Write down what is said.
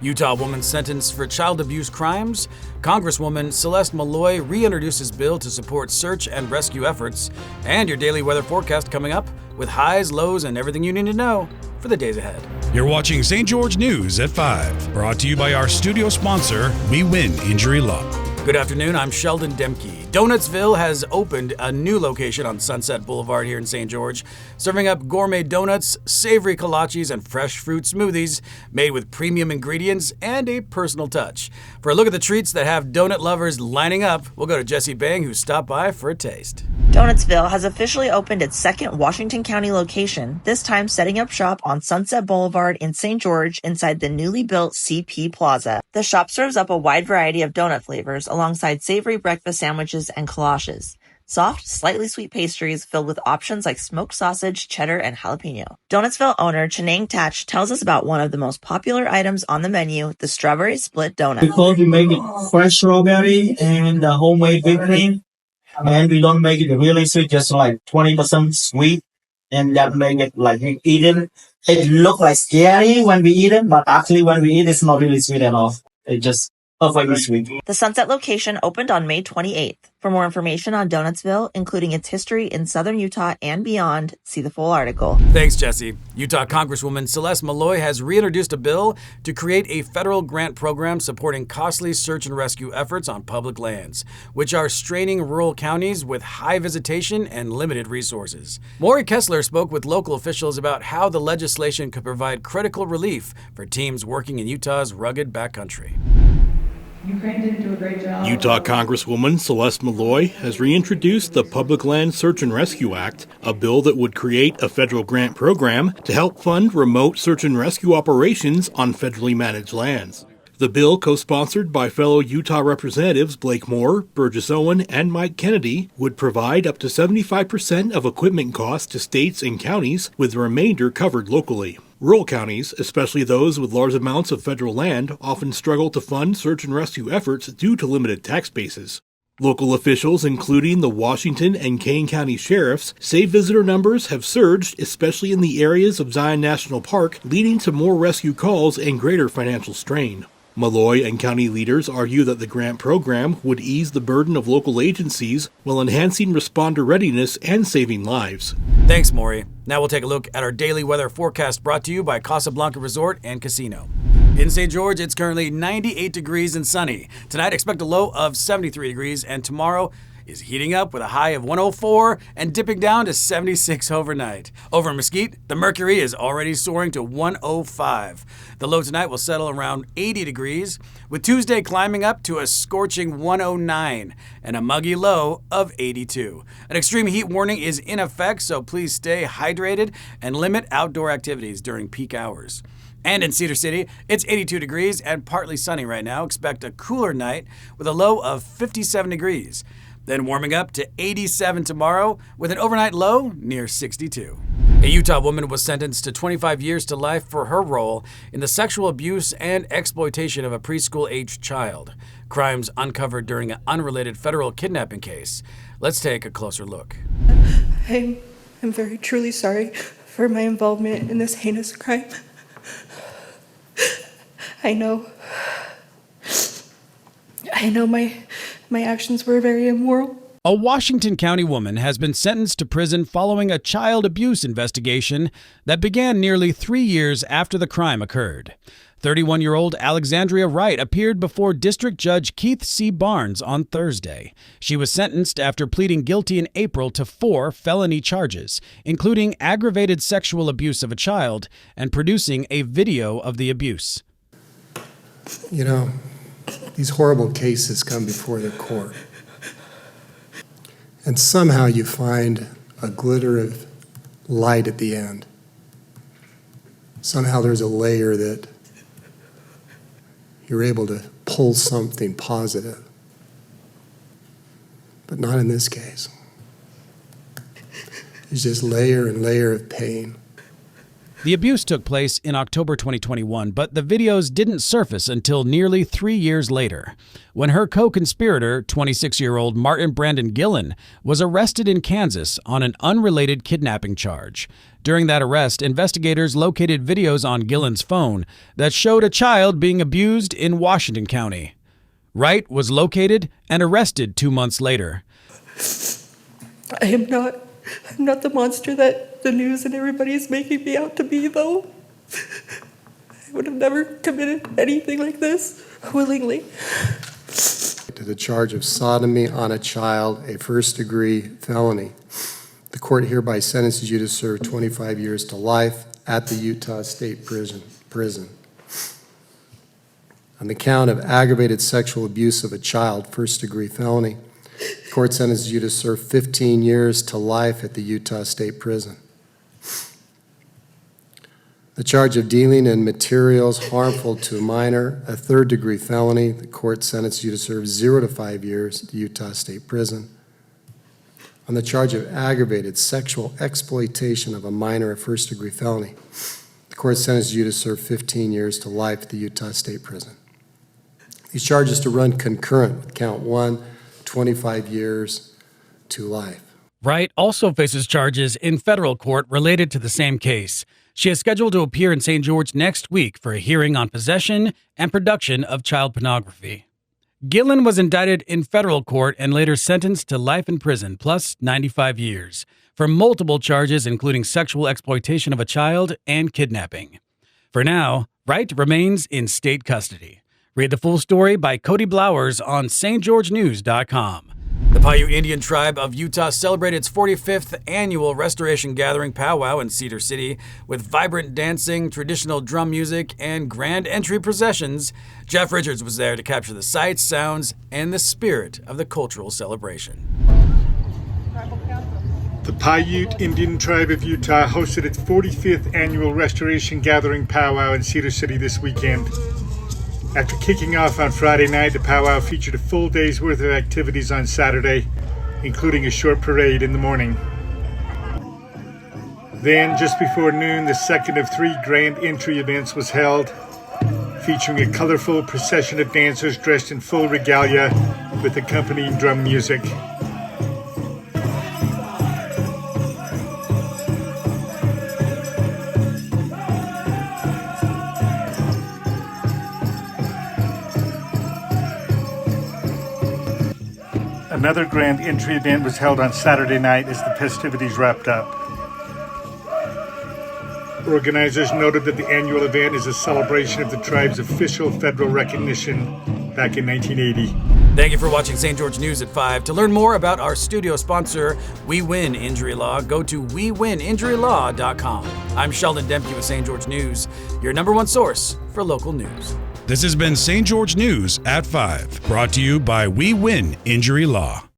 Utah woman sentenced for child abuse crimes. Congresswoman Celeste Maloy reintroduces bill to support search and rescue efforts. And your daily weather forecast coming up with highs, lows, and everything you need to know for the days ahead. You're watching St. George News at 5, brought to you by our studio sponsor, We Win Injury Law. Good afternoon, I'm Sheldon Demke. Donutsville has opened a new location on Sunset Boulevard here in St. George, serving up gourmet donuts, savory kolaches, and fresh fruit smoothies made with premium ingredients and a personal touch. For a look at the treats that have donut lovers lining up, we'll go to Jesse Bang, who stopped by for a taste. Donutsville has officially opened its second Washington County location, this time setting up shop on Sunset Boulevard in St. George inside the newly built CP Plaza. The shop serves up a wide variety of donut flavors alongside savory breakfast sandwiches and kolaches. Soft, slightly sweet pastries filled with options like smoked sausage, cheddar, and jalapeno. Donutsville owner Chenang Tatch tells us about one of the most popular items on the menu, the strawberry split donut. Because we make it fresh strawberry and homemade whipped cream, and we don't make it really sweet, just like 20% sweet, and that make it like you eat it. It look like scary when we eat it, but actually when we eat, it's not really sweet at all. It just perfectly sweet. The Sunset location opened on May 28th. For more information on Donutsville, including its history in southern Utah and beyond, see the full article. Thanks, Jesse. Utah Congresswoman Celeste Maloy has reintroduced a bill to create a federal grant program supporting costly search and rescue efforts on public lands, which are straining rural counties with high visitation and limited resources. Maury Kessler spoke with local officials about how the legislation could provide critical relief for teams working in Utah's rugged backcountry. Ukraine didn't do a great job. Utah Congresswoman Celeste Maloy has reintroduced the Public Land Search and Rescue Act, a bill that would create a federal grant program to help fund remote search and rescue operations on federally managed lands. The bill, co-sponsored by fellow Utah Representatives Blake Moore, Burgess Owen, and Mike Kennedy, would provide up to 75% of equipment costs to states and counties, with the remainder covered locally. Rural counties, especially those with large amounts of federal land, often struggle to fund search and rescue efforts due to limited tax bases. Local officials, including the Washington and Kane County sheriffs, say visitor numbers have surged, especially in the areas of Zion National Park, leading to more rescue calls and greater financial strain. Maloy and county leaders argue that the grant program would ease the burden of local agencies while enhancing responder readiness and saving lives. Thanks, Maury. Now we'll take a look at our daily weather forecast brought to you by Casablanca Resort and Casino. In St. George, it's currently 98 degrees and sunny. Tonight, expect a low of 73 degrees, and tomorrow is heating up with a high of 104 and dipping down to 76 overnight. Over in Mesquite, the mercury is already soaring to 105. The low tonight will settle around 80 degrees, with Tuesday climbing up to a scorching 109 and a muggy low of 82. An extreme heat warning is in effect, so please stay hydrated and limit outdoor activities during peak hours. And in Cedar City, it's 82 degrees and partly sunny right now. Expect a cooler night with a low of 57 degrees. Then warming up to 87 tomorrow with an overnight low near 62. A Utah woman was sentenced to 25 years to life for her role in the sexual abuse and exploitation of a preschool-aged child. Crimes uncovered during an unrelated federal kidnapping case. Let's take a closer look. I'm very truly sorry for my involvement in this heinous crime. I know my actions were very immoral. A Washington County woman has been sentenced to prison following a child abuse investigation that began nearly 3 years after the crime occurred. 31-year-old Alexandria Wright appeared before District Judge Keith C. Barnes on Thursday. She was sentenced after pleading guilty in April to 4 felony charges, including aggravated sexual abuse of a child and producing a video of the abuse. You know, these horrible cases come before the court. And somehow you find a glitter of light at the end. Somehow there's a layer that you're able to pull something positive. But not in this case. There's just layer and layer of pain. The abuse took place in October 2021, but the videos didn't surface until nearly 3 years later, when her co-conspirator, 26-year-old Martin Brandon Gillen, was arrested in Kansas on an unrelated kidnapping charge. During that arrest, investigators located videos on Gillen's phone that showed a child being abused in Washington County. Wright was located and arrested 2 months later. I'm not the monster that the news and everybody is making me out to be, though. I would have never committed anything like this willingly. To the charge of sodomy on a child, a first-degree felony. The court hereby sentences you to serve 25 years to life at the Utah State Prison. On the count of aggravated sexual abuse of a child, first-degree felony, the court sentences you to serve 15 years to life at the Utah State Prison. The charge of dealing in materials harmful to a minor, a third-degree felony, the court sentences you to serve 0 to 5 years at the Utah State Prison. On the charge of aggravated sexual exploitation of a minor, a first-degree felony, the court sentences you to serve 15 years to life at the Utah State Prison. These charges to run concurrent with count 1, 25 years to life. Wright also faces charges in federal court related to the same case. She is scheduled to appear in St. George next week for a hearing on possession and production of child pornography. Gillen was indicted in federal court and later sentenced to life in prison plus 95 years for multiple charges including sexual exploitation of a child and kidnapping. For now, Wright remains in state custody. Read the full story by Cody Blowers on stgeorgenews.com. The Paiute Indian Tribe of Utah celebrated its 45th annual Restoration Gathering Powwow in Cedar City with vibrant dancing, traditional drum music, and grand entry processions. Jeff Richards was there to capture the sights, sounds, and the spirit of the cultural celebration. The Paiute Indian Tribe of Utah hosted its 45th annual Restoration Gathering Powwow in Cedar City this weekend. After kicking off on Friday night, the powwow featured a full day's worth of activities on Saturday, including a short parade in the morning. Then, just before noon, the second of 3 grand entry events was held, featuring a colorful procession of dancers dressed in full regalia with accompanying drum music. Another grand entry event was held on Saturday night as the festivities wrapped up. Organizers noted that the annual event is a celebration of the tribe's official federal recognition back in 1980. Thank you for watching St. George News at 5. To learn more about our studio sponsor, We Win Injury Law, go to wewininjurylaw.com. I'm Sheldon Dempke with St. George News, your #1 source for local news. This has been St. George News at 5, brought to you by We Win Injury Law.